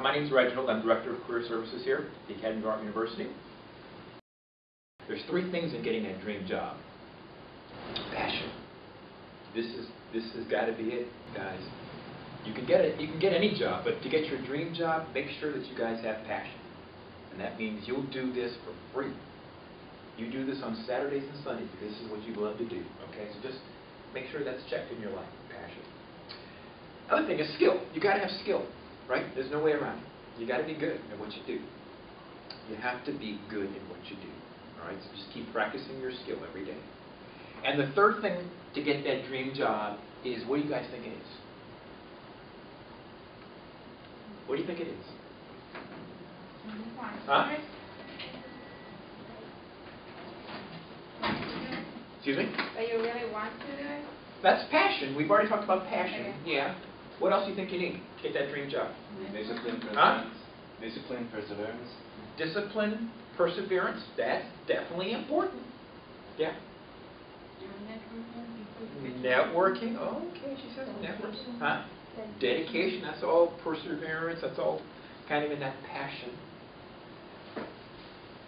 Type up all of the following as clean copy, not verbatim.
My name is Reginald. I'm Director of Career Services here at the Academy of Art University. There's three things in getting that dream job. Passion. This has got to be it, guys. You can get any job, but to get your dream job, make sure that you guys have passion. And that means you'll do this for free. You do this on Saturdays and Sundays because this is what you love to do. Okay, so just make sure that's checked in your life. Passion. Other thing is skill. You got to have skill, right? There's no way around it. You got to be good at what you do. You have to be good at what you do. All right, so just keep practicing your skill every day. And the third thing to get that dream job is, what do you guys think it is? What do you think it is? Huh? Excuse me? That you really want to do it? That's passion. We've already talked about passion. Okay. Yeah. What else do you think you need to get that dream job? Discipline, perseverance. Huh? Discipline, perseverance. Discipline, perseverance. That's definitely important. Yeah. Networking. Oh, okay, she says networking. Huh? Dedication. That's all perseverance. That's all kind of in that passion.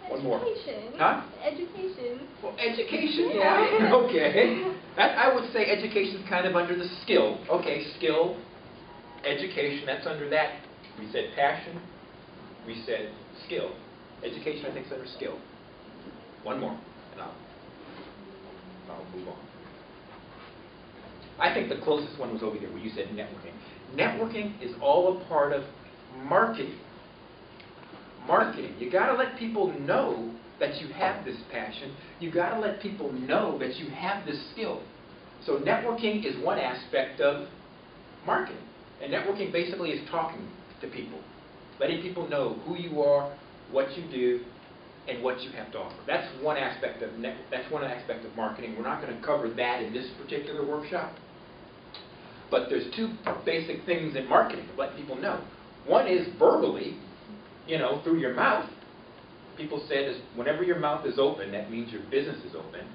One more. Education. Huh? Education. Well, education, yeah. Okay. That, I would say education is kind of under the skill. Okay, skill, education, that's under that. We said passion. We said skill. Education, I think, is under skill. One more, and I'll move on. I think the closest one was over here where you said networking. Networking is all a part of marketing. Marketing. You got to let people know that you have this passion. You got to let people know that you have this skill. So networking is one aspect of marketing. And networking basically is talking to people, letting people know who you are, what you do, and what you have to offer. That's one aspect of marketing. We're not going to cover that in this particular workshop. But there's two basic things in marketing to let people know. One is verbally, you know, through your mouth. People said whenever your mouth is open, that means your business is open.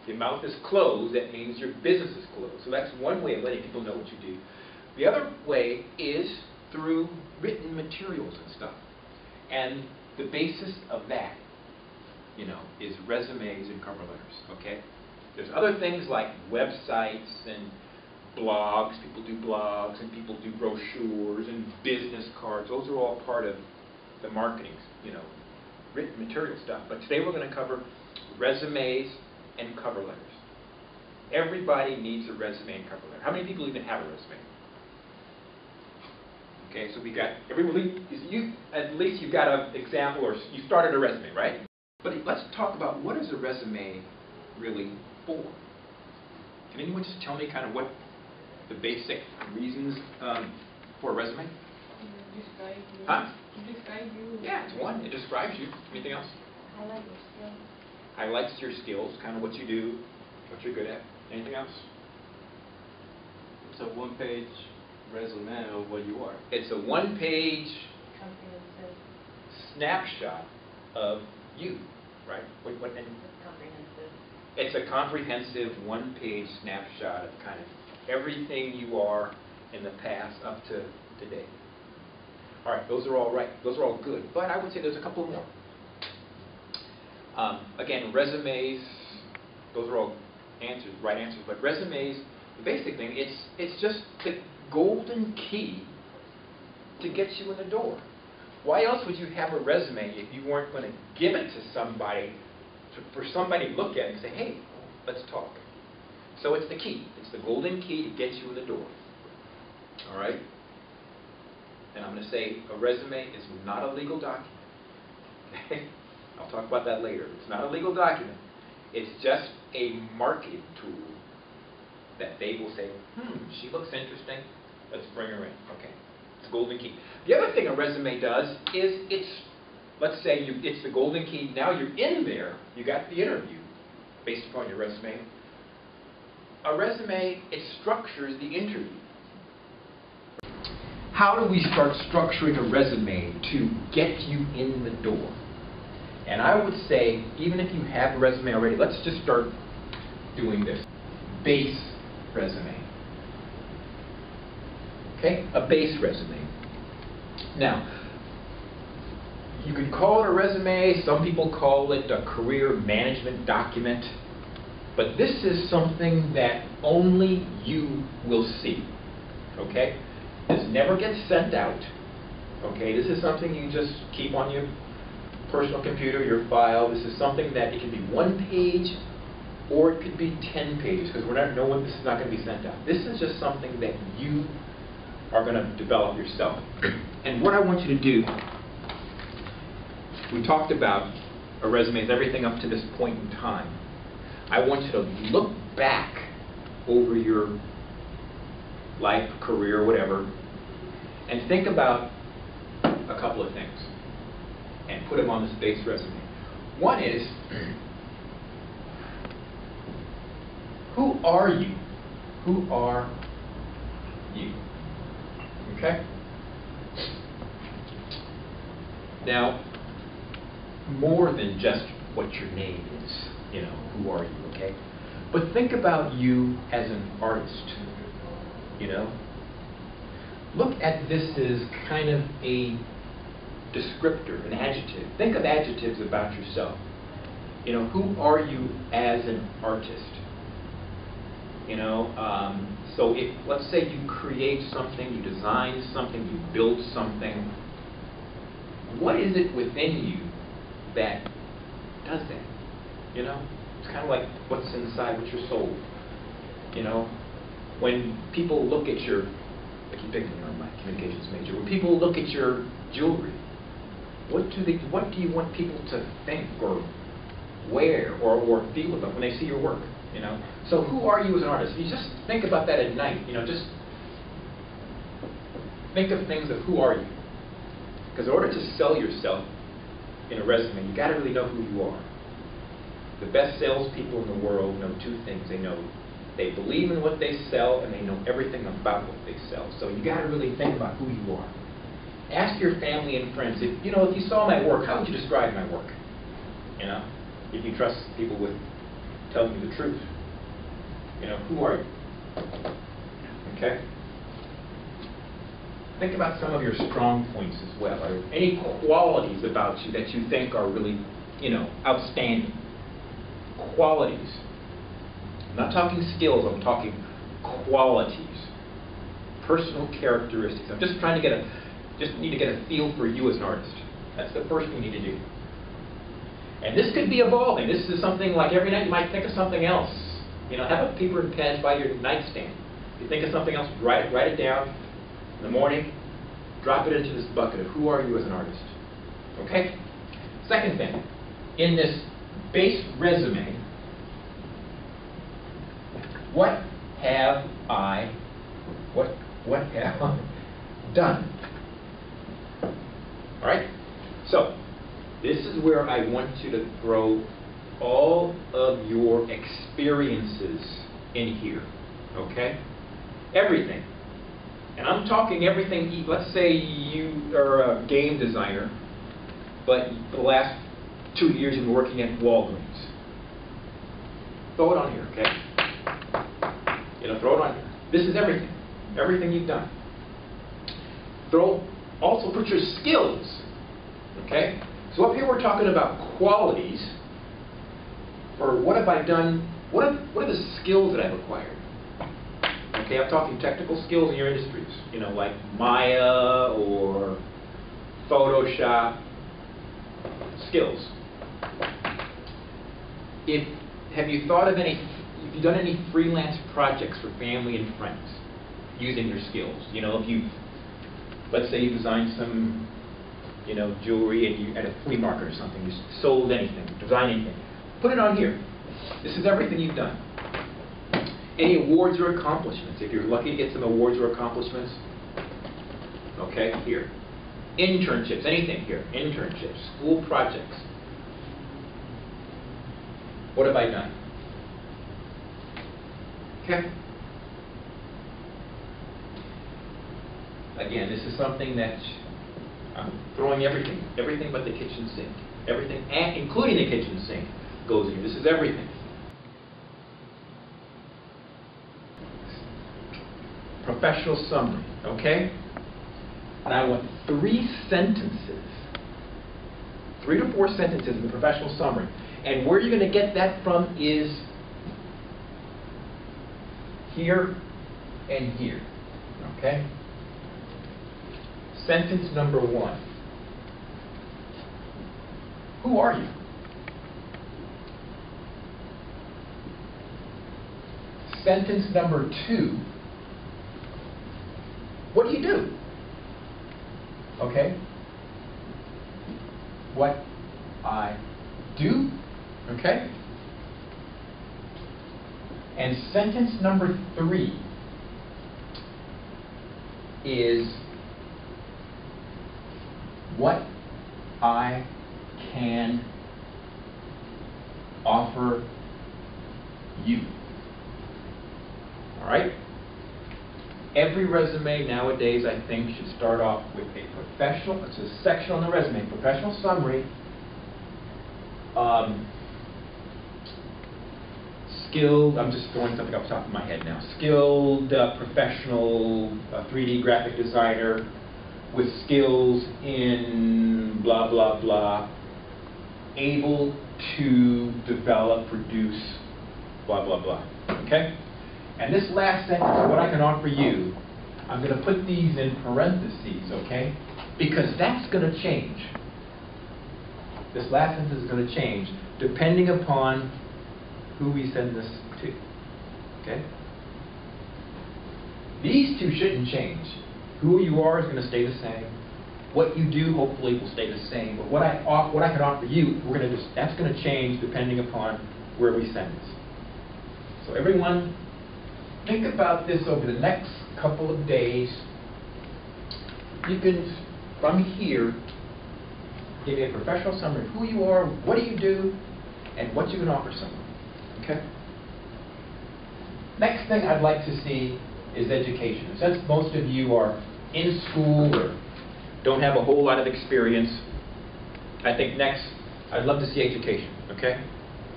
If your mouth is closed, that means your business is closed. So that's one way of letting people know what you do. The other way is through written materials and stuff. And the basis of that, you know, is resumes and cover letters, okay? There's other things like websites and blogs. People do blogs and people do brochures and business cards. Those are all part of the marketing, you know, written material stuff. But today we're going to cover resumes and cover letters. Everybody needs a resume and cover letter. How many people even have a resume? Okay, so we got at least you've got an example, or you started a resume, right? But let's talk about, what is a resume really for? Can anyone just tell me kind of what the basic reasons for a resume? Describe you. Huh? Describe you. Yeah, it's one. It describes you. Anything else? Highlight your skills. Highlights your skills, kind of what you do, what you're good at. Anything else? It's a one-page resume of what you are. It's a one-page Comprehensive. snapshot of you, right? And Comprehensive. it's a comprehensive one-page snapshot of kind of everything you are in the past up to today. All right, those are all right. Those are all good. But I would say there's a couple more. Again, resumes, those are all answers, right answers. But resumes, the basic thing, it's just the golden key to get you in the door. Why else would you have a resume if you weren't going to give it to somebody, for somebody to look at it and say, hey, let's talk? So it's the key. It's the golden key to get you in the door. All right? And I'm going to say a resume is not a legal document. Okay? I'll talk about that later. It's not a legal document. It's just a marketing tool that they will say, she looks interesting. Let's bring her in. Okay. It's golden key. The other thing a resume does is let's say it's the golden key. Now you're in there. You got the interview based upon your resume. A resume, it structures the interview. How do we start structuring a resume to get you in the door? And I would say, even if you have a resume already, let's just start doing this. Base resume. Okay? A base resume. Now, you could call it a resume, some people call it a career management document, but this is something that only you will see, okay? This never gets sent out, okay? This is something you just keep on your personal computer, your file. This is something that it can be 1 page or it could be 10 pages, because this is not going to be sent out. This is just something that you are going to develop yourself. And what I want you to do, we talked about a resume is everything up to this point in time. I want you to look back over your life, career, whatever, and think about a couple of things and put them on this base resume. One is, who are you? Who are you? Okay? Now, more than just what your name is, who are you, okay? But think about you as an artist, Look at this as kind of a descriptor, an adjective. Think of adjectives about yourself. Who are you as an artist? So if, let's say you create something, you design something, you build something, what is it within you that does that? It's kind of like what's inside, what's your soul. When people look at your, I keep picking on my communications major, when people look at your jewelry, what do you want people to think or wear or feel about when they see your work? So who are you as an artist? If you just think about that at night, just think of things of who are you. Because in order to sell yourself in a resume, you got to really know who you are. The best salespeople in the world know two things. They believe in what they sell, and they know everything about what they sell. So you got to really think about who you are. Ask your family and friends, if you saw my work, how would you describe my work? If you trust people with telling you the truth. Who are you? Okay? Think about some of your strong points as well. Are there any qualities about you that you think are really, outstanding? Qualities. I'm not talking skills, I'm talking qualities. Personal characteristics. I'm just trying to need to get a feel for you as an artist. That's the first thing you need to do. And this could be evolving. This is something like every night you might think of something else. Have a paper and pen by your nightstand. If you think of something else, write it down. In the morning, drop it into this bucket of who are you as an artist. Okay? Second thing, in this base resume, what have I done? All right? So, this is where I want you to throw all of your experiences in here. Okay? Everything. And I'm talking everything. Let's say you are a game designer, but for the last 2 years you've been working at Walgreens. Throw it on here, okay? Throw it on here. This is everything. Everything you've done. Also put your skills, okay? So up here we're talking about qualities, or what have I done, what are the skills that I've acquired? Okay, I'm talking technical skills in your industries, like Maya or Photoshop skills. Have you done any freelance projects for family and friends using your skills? Let's say you designed some, jewelry and you at a flea market or something, you sold anything, designed anything. Put it on here. This is everything you've done. Any awards or accomplishments, if you're lucky to get some awards or accomplishments, okay, here. Internships, anything here. Internships, school projects. What have I done? Okay? Again, this is something that I'm throwing everything but the kitchen sink. Everything, including the kitchen sink, goes in here. This is everything. Professional summary, okay? and I want 3 sentences, 3 to 4 sentences in the professional summary. And where you're going to get that from is here and here. Okay? Sentence number 1. Who are you? Sentence number 2. What do you do? Okay? What I do. Okay? And sentence number 3 is what I can offer you. All right? Every resume nowadays, I think, should start off with a professional, it's a section on the resume, professional summary, skilled, I'm just throwing something off the top of my head now, skilled professional 3D graphic designer with skills in blah, blah, blah, able to develop, produce, blah, blah, blah. Okay? And this last sentence, what I can offer you, I'm going to put these in parentheses, okay? Because that's going to change. This last sentence is going to change depending upon who we send this to, okay? These two shouldn't change. Who you are is going to stay the same. What you do, hopefully, will stay the same. But what I can offer you, that's going to change depending upon where we send this. So everyone, think about this over the next couple of days. You can, from here, give me a professional summary of who you are, what do you do, and what you can offer someone. Okay? Next thing I'd like to see is education. Since most of you are in school or don't have a whole lot of experience, I think next I'd love to see education. Okay?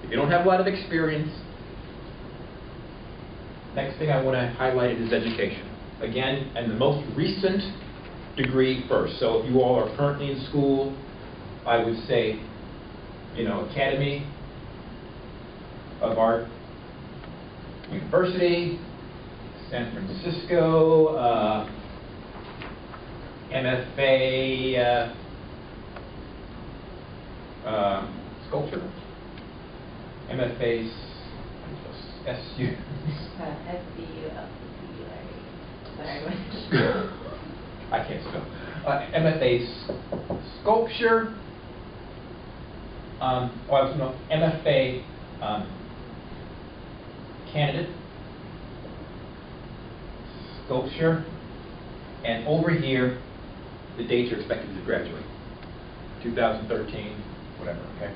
If you don't have a lot of experience, next thing I want to highlight is education. Again, and the most recent degree first. So if you all are currently in school, I would say, Academy of Art University, San Francisco, MFA Sculpture, MFA SU. I can't spell. MFA Sculpture. MFA Candidate Sculpture, and over here, the dates you're expected to graduate. 2013, whatever. Okay.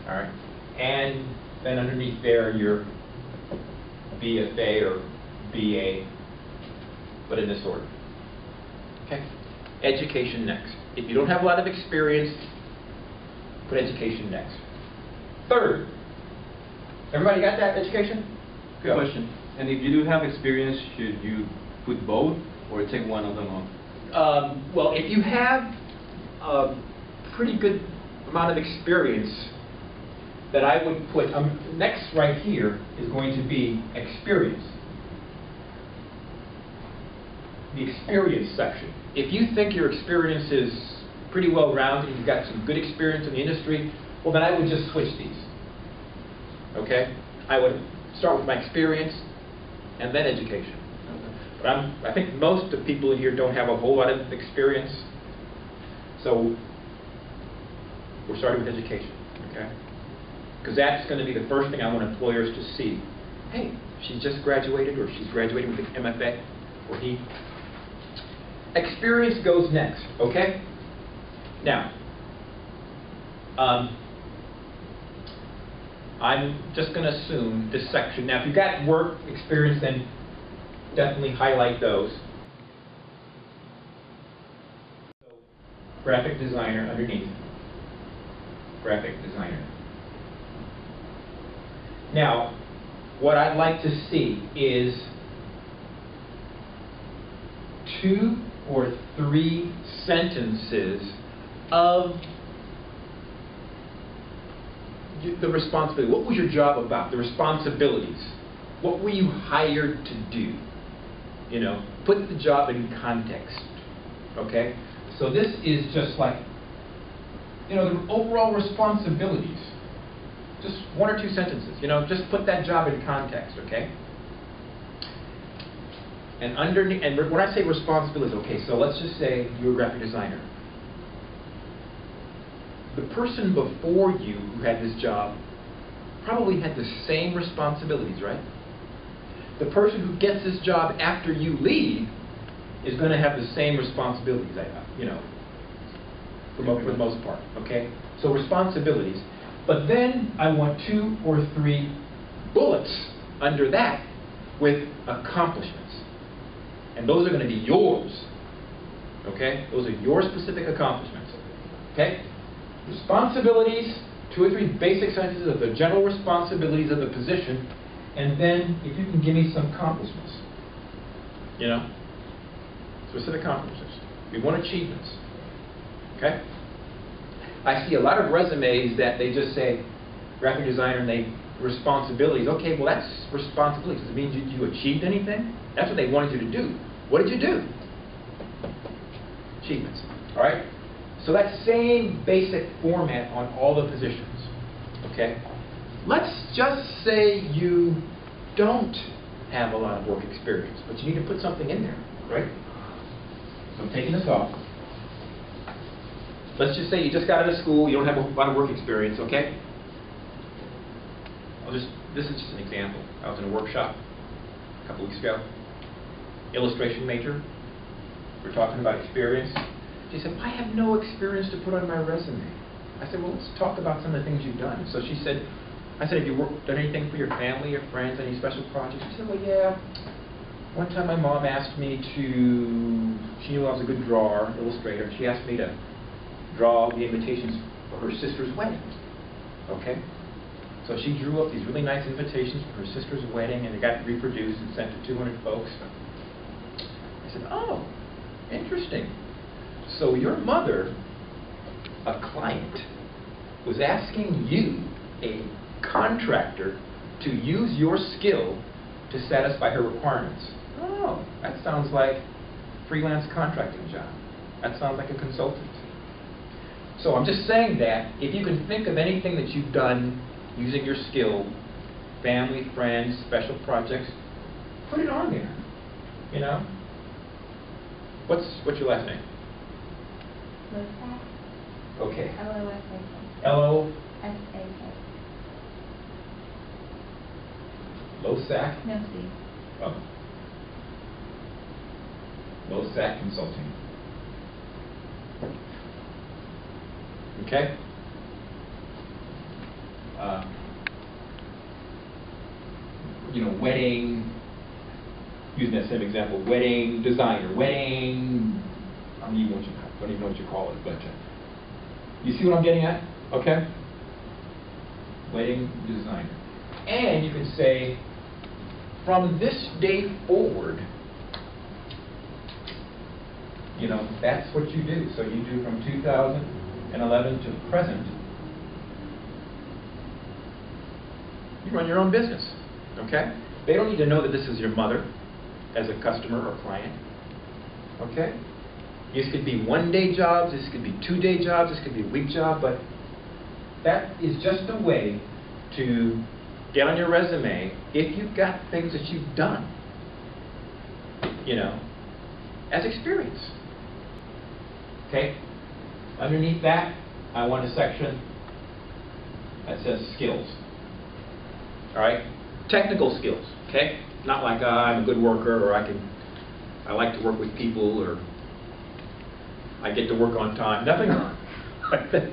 All right. And then underneath there, your BFA or BA, but in this order. Okay. Education next. If you don't have a lot of experience, put education next. Third. Everybody got that? Education? Good question. And if you do have experience, should you put both or take one of them off? Well, if you have a pretty good amount of experience, that I would put, next right here is going to be experience. The experience section. If you think your experience is pretty well rounded, you've got some good experience in the industry, well then I would just switch these. Okay? I would start with my experience and then education. But I think most of the people in here don't have a whole lot of experience, so we're starting with education. Okay? Because that's going to be the first thing I want employers to see. Hey, she just graduated, or she's graduating with an MFA, or he. Experience goes next, okay? Now, I'm just going to assume this section. Now, if you've got work experience, then definitely highlight those. So, graphic designer underneath. Graphic designer. Now, what I'd like to see is 2 or 3 sentences of the responsibility. What was your job about? The responsibilities. What were you hired to do? You know, put the job in context. Okay? So this is just like, you know, the overall responsibilities. Just 1 or 2 sentences. You know, just put that job in context. Okay? And underneath, and when I say responsibilities, okay, so let's just say you're a graphic designer. The person before you who had this job probably had the same responsibilities, right? The person who gets this job after you leave is going to have the same responsibilities, you know, for the most part, okay? So responsibilities. But then I want 2 or 3 bullets under that with accomplishments. And those are going to be yours, okay? Those are your specific accomplishments, okay? Responsibilities, 2 or 3 basic sentences of the general responsibilities of the position, and then if you can give me some accomplishments, you know, specific accomplishments. We want achievements, okay? I see a lot of resumes that they just say graphic designer and they responsibilities. Okay, well that's responsibilities. Does it mean you achieved anything? That's what they wanted you to do. What did you do? Achievements. All right? So that same basic format on all the positions. Okay? Let's just say you don't have a lot of work experience, but you need to put something in there, right? So I'm taking this off. Let's just say you just got out of school, you don't have a lot of work experience, okay? This is just an example. I was in a workshop a couple weeks ago. Illustration major. We're talking about experience. She said, I have no experience to put on my resume. I said, well, let's talk about some of the things you've done. So she said, I said, have you done anything for your family or friends, any special projects? She said, well, yeah. One time my mom asked me to, she knew I was a good drawer, illustrator. She asked me to draw the invitations for her sister's wedding. Okay? So she drew up these really nice invitations for her sister's wedding, and they got reproduced and sent to 200 folks. I said, oh, interesting. So your mother, a client, was asking you, a contractor, to use your skill to satisfy her requirements. Oh, that sounds like a freelance contracting job. That sounds like a consultant. So I'm just saying that if you can think of anything that you've done using your skill, family, friends, special projects, put it on there. You know? What's your last name? Losak. Okay. L-O-S-A-K. L-O-S-A-K. Losak? No C. Oh. Losak Consulting. Okay? You know, wedding, using that same example, wedding designer, wedding, I don't even know what you call it, but you see what I'm getting at? Okay? Wedding designer. And you can say, from this day forward, you know, that's what you do. So you do from 2011 to the present. You run your own business, okay? They don't need to know that this is your mother as a customer or client, okay? This could be one-day jobs, this could be two-day jobs, this could be a week job, but that is just a way to get on your resume if you've got things that you've done, you know, as experience. Okay? Underneath that, I want a section that says skills. All right? Technical skills, okay? Not like I'm a good worker, or I like to work with people, or I get to work on time. Nothing like that.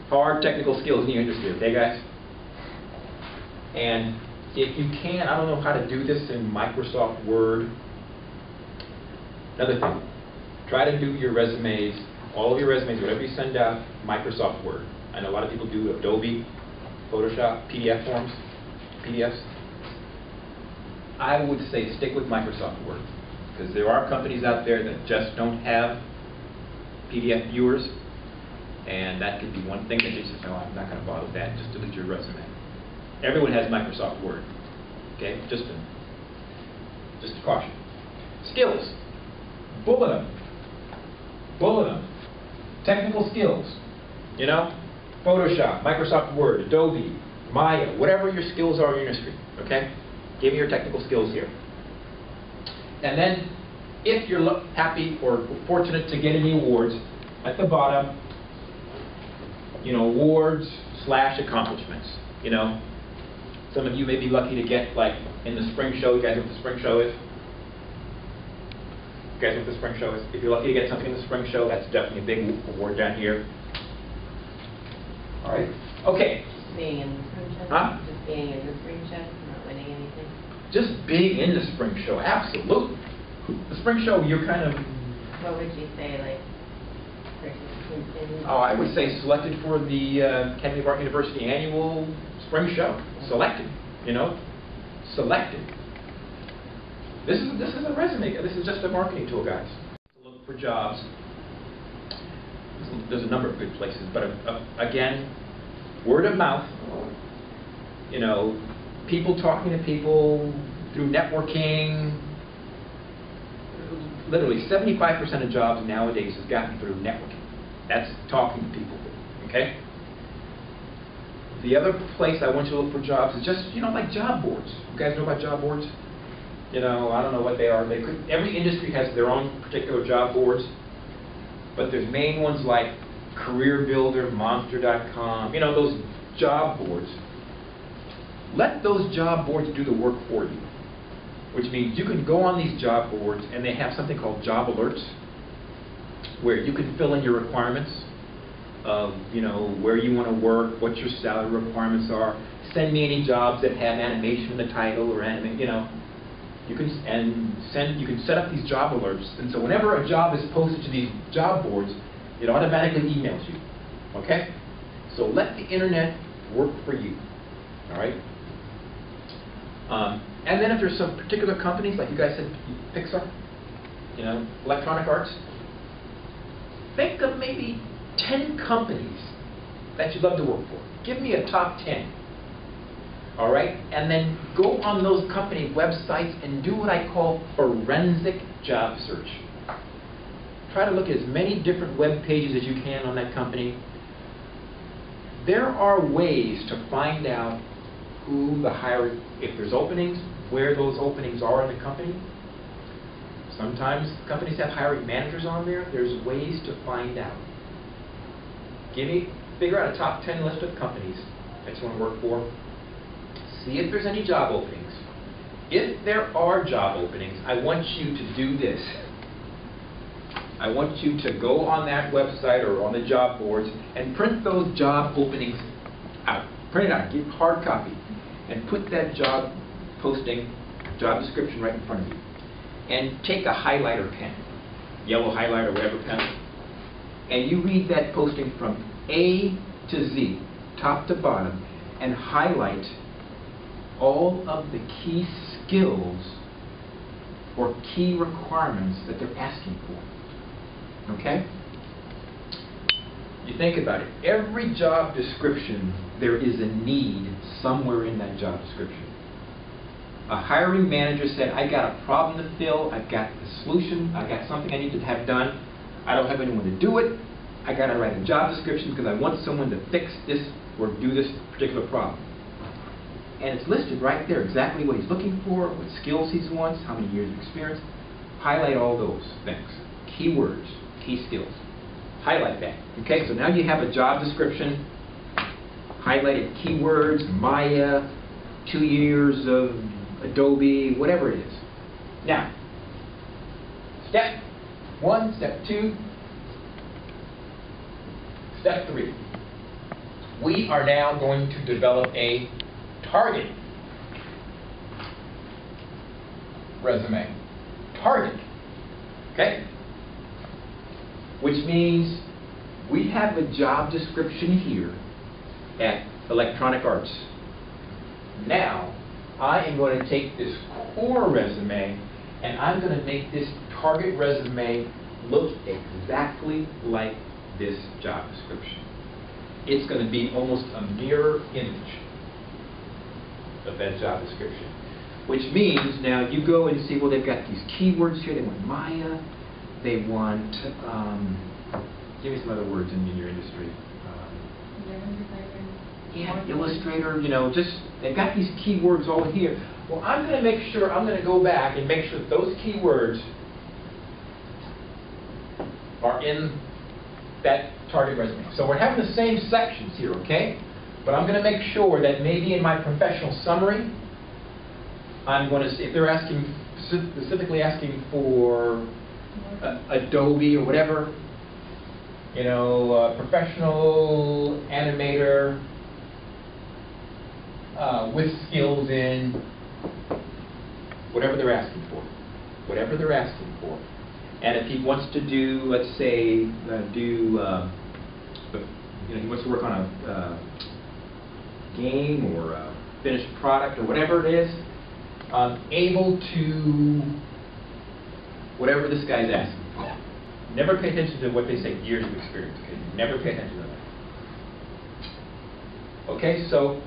Hard technical skills in the industry, okay, guys? And if you can, I don't know how to do this in Microsoft Word. Another thing, try to do your resumes, all of your resumes, whatever you send out, Microsoft Word. I know a lot of people do Adobe, Photoshop, PDF forms, PDFs. I would say stick with Microsoft Word, because there are companies out there that just don't have PDF viewers, and that could be one thing that you say, no, I'm not going to bother with that, just delete your resume. Everyone has Microsoft Word, okay? Just a caution. Skills. Bullet them. Technical skills. You know, Photoshop, Microsoft Word, Adobe, Maya, whatever your skills are in your industry, okay? Give me your technical skills here. And then, if you're happy or fortunate to get any awards, at the bottom, you know, awards / accomplishments. You know, some of you may be lucky to get, like, in the spring show. You guys know what the spring show is? You guys know what the spring show is? If you're lucky to get something in the spring show, that's definitely a big award down here. All right. Okay. Just being in the spring show? Huh? Just being in the spring show, not winning anything? Just being in the spring show, absolutely. The spring show, you're kind of... What would you say, like, participants in? Oh, I would say selected for the Academy of Art University annual spring show. Selected, you know, selected. This is a resume. This is just a marketing tool, guys. Look for jobs. There's a number of good places, but again, word of mouth. You know, people talking to people through networking. Literally, 75% of jobs nowadays is gotten through networking. That's talking to people, okay? The other place I want you to look for jobs is just, you know, like job boards. You guys know about job boards? You know, I don't know what they are. Every industry has their own particular job boards, but there's main ones like Career Builder, Monster.com, you know, those job boards. Let those job boards do the work for you, which means you can go on these job boards and they have something called job alerts, where you can fill in your requirements of, you know, where you want to work, what your salary requirements are. Send me any jobs that have animation in the title or you know. You can set up these job alerts, and so whenever a job is posted to these job boards, it automatically emails you. Okay? So let the internet work for you. All right? And then if there's some particular companies, like you guys said, Pixar, you know, Electronic Arts, think of maybe 10 companies that you'd love to work for. Give me a top 10. All right? And then go on those company websites and do what I call forensic job search. Try to look at as many different web pages as you can on that company. There are ways to find out who the hiring, if there's openings, where those openings are in the company. Sometimes companies have hiring managers on there. There's ways to find out. Figure out a top 10 list of companies that you want to work for. See if there's any job openings. If there are job openings, I want you to do this. I want you to go on that website or on the job boards and print those job openings out. Print it out, get hard copy, and put that job posting, job description right in front of you. And take a highlighter pen, yellow highlighter, whatever pen, and you read that posting from A to Z, top to bottom, and highlight all of the key skills or key requirements that they're asking for. Okay? You think about it. Every job description, there is a need somewhere in that job description. A hiring manager said, I got a problem to fill, I've got the solution, I've got something I need to have done, I don't have anyone to do it, I got to write a job description because I want someone to fix this or do this particular problem. And it's listed right there exactly what he's looking for, what skills he wants, how many years of experience. Highlight all those things. Keywords, key skills. Highlight that. Okay, so now you have a job description, highlighted keywords, Maya, 2 years of Adobe, whatever it is. Now, step 1, step 2, step 3. We are now going to develop a target resume. Target. Okay? Which means we have a job description here at Electronic Arts. Now, I am going to take this core resume and I'm going to make this target resume look exactly like this job description. It's going to be almost a mirror image of that job description. Which means now you go and see, well, they've got these keywords here. They want Maya. They want, give me some other words in your industry. Yeah, Illustrator, you know, just, they've got these keywords all here. Well, I'm going to make sure, I'm going to go back and make sure that those keywords are in that target resume. So we're having the same sections here, okay? But I'm going to make sure that maybe in my professional summary, I'm going to see if they're asking, specifically asking for Adobe or whatever, you know, professional animator with skills in whatever they're asking for. Whatever they're asking for. And if he wants to do, let's say, you know, he wants to work on a game or a finished product or whatever it is, able to, whatever this guy's asking for. Never pay attention to what they say, years of experience. Okay? Never pay attention to that. Okay, so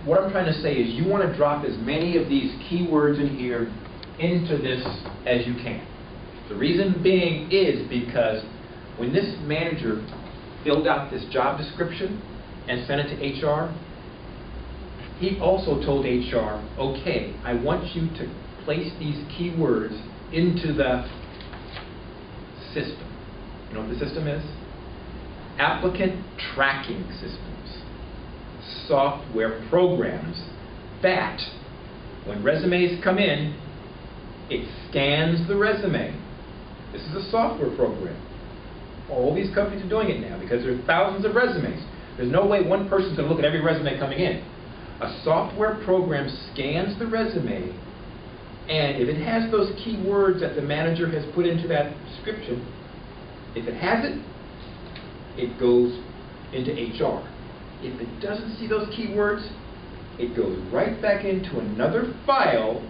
what I'm trying to say is you want to drop as many of these keywords in here into this as you can. The reason being is because when this manager filled out this job description and sent it to HR, he also told HR, okay, I want you to place these keywords into the system. You know what the system is? Applicant tracking systems. Software programs that, when resumes come in, it scans the resume. This is a software program. All these companies are doing it now because there are thousands of resumes. There's no way one person's going to look at every resume coming in. A software program scans the resume, and if it has those keywords that the manager has put into that description, if it has it, it goes into HR. If it doesn't see those keywords, it goes right back into another file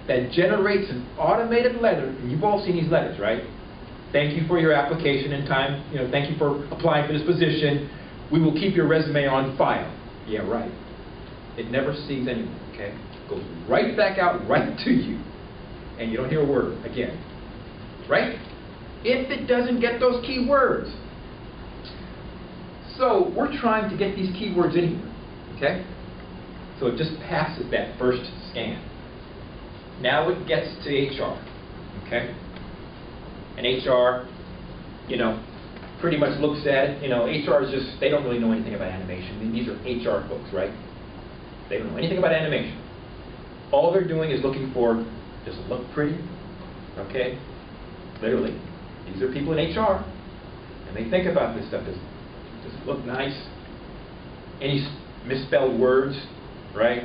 that generates an automated letter. And you've all seen these letters, right? Thank you for your application in time. You know, thank you for applying for this position. We will keep your resume on file. Yeah, right. It never sees anything, okay? It goes right back out, right to you. And you don't hear a word again. Right? If it doesn't get those keywords. So we're trying to get these keywords in here, okay? So it just passes that first scan. Now it gets to HR, okay? And HR, you know, pretty much looks at it. You know, HR is just, they don't really know anything about animation. I mean, these are HR folks, right? They don't know anything about animation. All they're doing is looking for, does it look pretty? Okay? Literally. These are people in HR. And they think about this stuff. Does it look nice? Any misspelled words, right?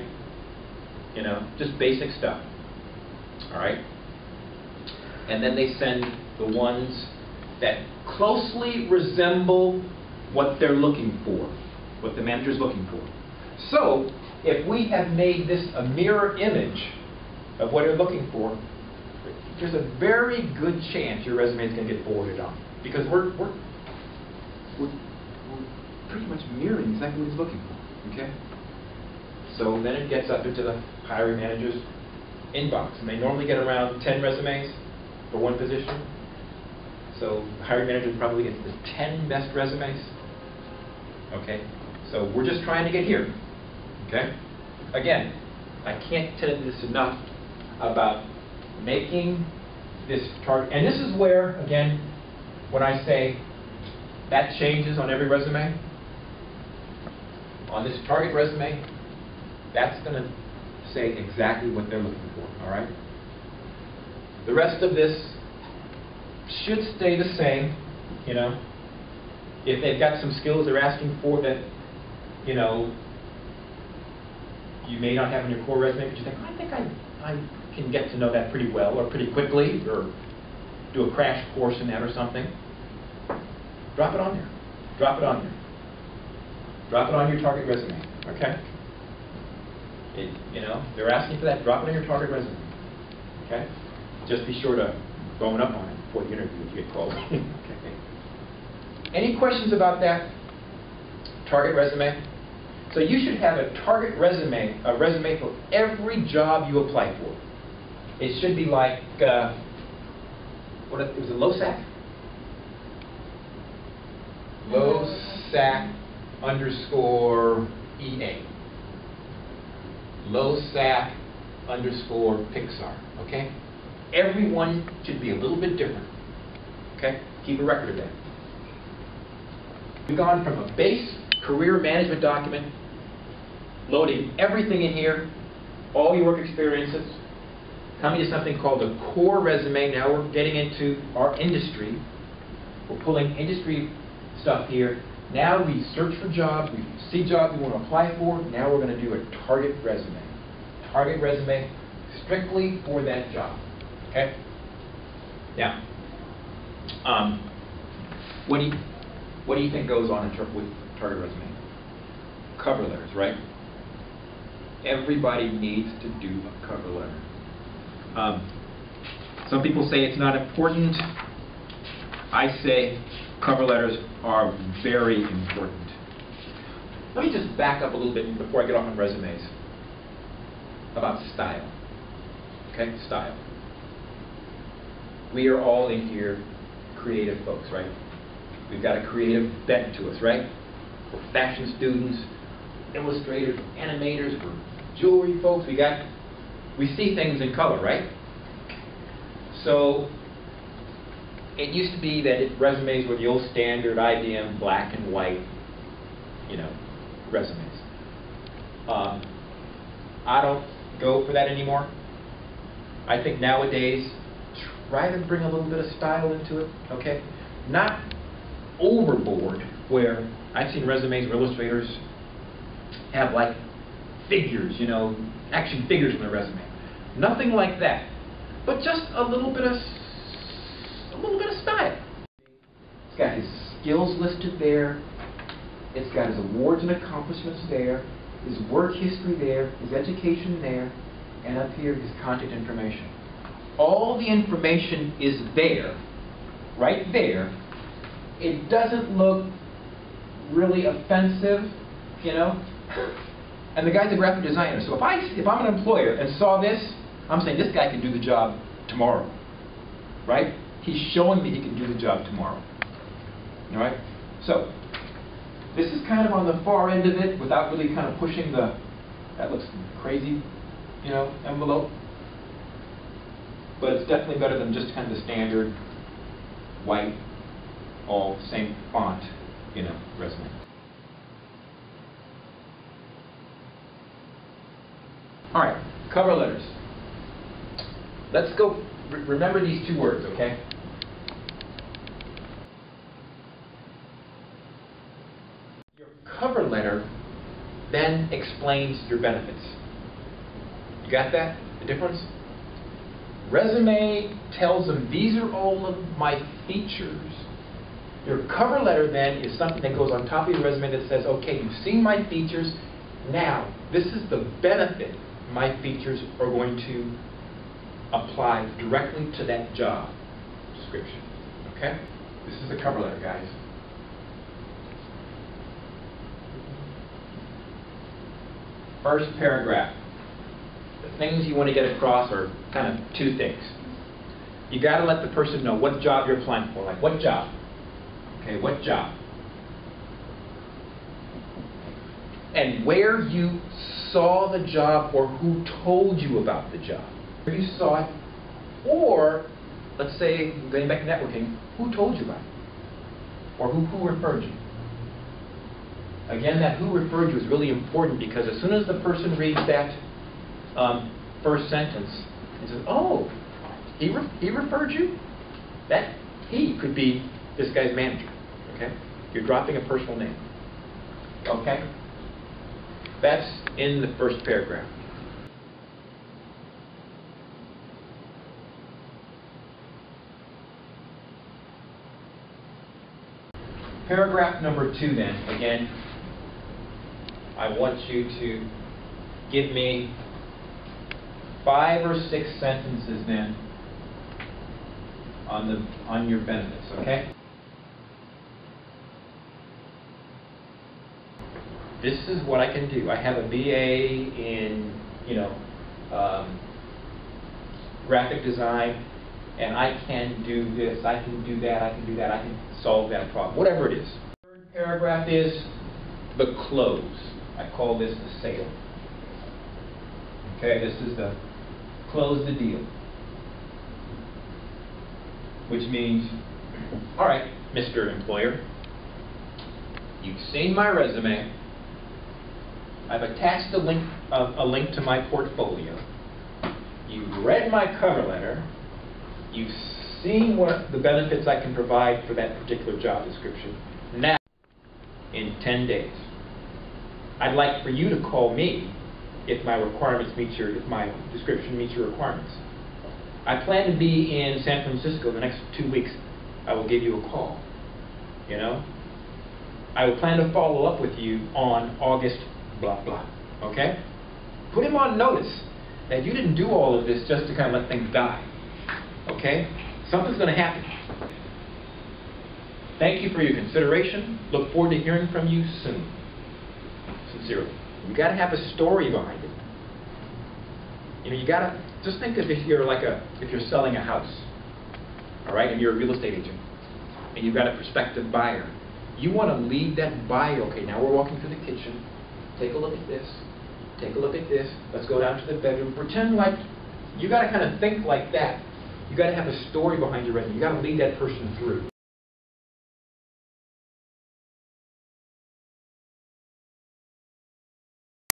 You know, just basic stuff. All right? And then they send the ones that closely resemble what they're looking for, what the manager's looking for. So, if we have made this a mirror image of what you're looking for, there's a very good chance your resume is going to get forwarded on. Because we're pretty much mirroring exactly what he's looking for. Okay? So then it gets up into the hiring manager's inbox. And they normally get around 10 resumes for one position. So the hiring manager probably gets the 10 best resumes. Okay? So we're just trying to get here. Okay? Again, I can't tell you this enough about making this target. And this is where, again, when I say that changes on every resume, on this target resume, that's going to say exactly what they're looking for. All right? The rest of this should stay the same, you know. If they've got some skills they're asking for that, you know, you may not have in your core resume, but you think, I think I can get to know that pretty well or pretty quickly, or do a crash course in that or something. Drop it on there. Drop it on there. Drop it on your target resume. Okay? You know, they're asking for that. Drop it on your target resume. Okay? just be sure to bone up on it before the interview if you get called. Okay. Any questions about that? Target resume? So you should have a target resume, a resume for every job you apply for. It should be like, what, it was a LOSAC? LOSAC underscore EA. LOSAC underscore Pixar, okay? Everyone should be a little bit different, okay? Keep a record of that. We've gone from a base career management document, loading everything in here, all your work experiences, coming to something called a core resume. Now we're getting into our industry. We're pulling industry stuff here. Now we search for jobs, we see jobs we want to apply for. Now we're going to do a target resume. Target resume strictly for that job. Okay? Now, what do you think goes on with target resume? Cover letters, right? Everybody needs to do a cover letter. Some people say it's not important. I say cover letters are very important. Let me just back up a little bit before I get off on resumes. About style. Okay, style. We are all in here creative folks, right? We've got a creative bent to us, right? We're fashion students, illustrators, animators, we're jewelry folks. We see things in color, right? So it used to be that resumes were the old standard IBM black and white, resumes. I don't go for that anymore. I think nowadays, try to bring a little bit of style into it, okay? Not overboard, where I've seen resumes where illustrators have like figures, action figures in their resume. Nothing like that, but just a little bit of style. It's got his skills listed there. It's got his awards and accomplishments there, his work history there, his education there, and up here his contact information. All the information is there, right there. It doesn't look really offensive, And the guy's a graphic designer, so if I'm an employer and saw this, I'm saying this guy can do the job tomorrow, right? He's showing me he can do the job tomorrow. All right? So this is kind of on the far end of it without really kind of pushing that looks crazy, envelope. But it's definitely better than just kind of the standard white, all same font, resume. All right, cover letters. Let's go, remember these two words, okay? Your cover letter then explains your benefits. You got that? The difference? Resume tells them these are all of my features. Your cover letter then is something that goes on top of your resume that says, okay, you've seen my features, now this is the benefit my features are going to apply directly to that job description. Okay? This is the cover letter, guys. First paragraph. The things you want to get across are kind of two things. You got to let the person know what job you're applying for. Like, what job? Okay, what job? And where you saw the job or who told you about the job. Where you saw it, or, let's say, going back to networking, who told you about it? Or who referred you? Again, that who referred you is really important because as soon as the person reads that first sentence, he says, oh, he referred you? That he could be this guy's manager. Okay? You're dropping a personal name. Okay? That's in the first paragraph. Paragraph number 2 then, again, I want you to give me 5 or 6 sentences then on your benefits, okay? This is what I can do. I have a BA in, graphic design, and I can do this, I can do that, I can do that, I can solve that problem, whatever it is. Third paragraph is the close. I call this the sale. Okay, this is the close the deal. Which means, all right, Mr. Employer, you've seen my resume. I've attached a link to my portfolio. You've read my cover letter. You've seen what the benefits I can provide for that particular job description. Now, in 10 days, I'd like for you to call me if my description meets your requirements. I plan to be in San Francisco the next 2 weeks. I will give you a call. I will plan to follow up with you on August blah blah. Okay? Put him on notice that you didn't do all of this just to kind of let things die. Okay? Something's going to happen. Thank you for your consideration. Look forward to hearing from you soon. Sincerely. You got to have a story behind it. You got to just think of if you're selling a house, all right, and you're a real estate agent, and you've got a prospective buyer. You want to lead that buyer. Okay, now we're walking through the kitchen. Take a look at this. Take a look at this. Let's go down to the bedroom. Pretend like you got to kind of think like that. You got to have a story behind your resume. You got to lead that person through.